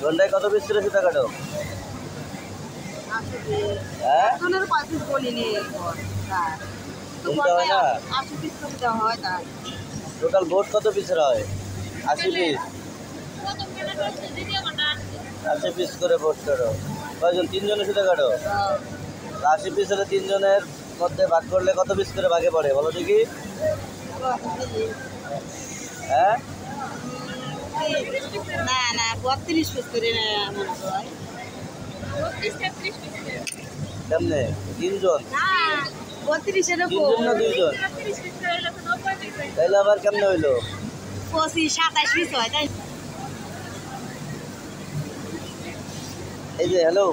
ঘন্টায় কত পিস করে সুতা কাটো? হ্যাঁ টোটাল বোর্ড কত পিসের হয়? 80 পিস। 80 পিস করে বোর্ড কাটো। কয়জন? 3 জনের সুতা কাটো? 80 পিস হলে 3 জনের মধ্যে ভাগ করলে কত পিস করে ভাগে পড়ে বলো দেখি? হ্যাঁ না না 32 পিস করে কেমনে? 3 জন? 32 এর 3 জন না 2 জন? তাহলে আবার কেমনে হইলো? 25 27 পিস হয় তাই। এই যে হ্যালো,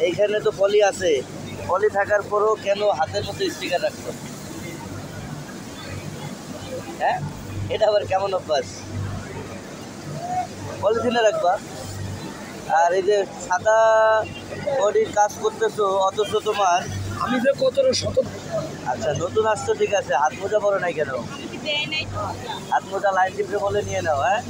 এইখানে তো পলি আছে, পলি থাকার পরও কেন হাতের মধ্যে স্টিকার রাখতো? হ্যাঁ এটা আবার কেমন অভ্যাস? পলিথিনে রাখবা। আর এই যে সাদা বডির কাজ করতেছো অথচ তোমার আমি যে কতটা শত। আচ্ছা নতুন আসছো ঠিক আছে, হাত মোজা পরো নাই কেন? হাত মোজা লাইন টিপে বলে নিয়ে নাও। হ্যাঁ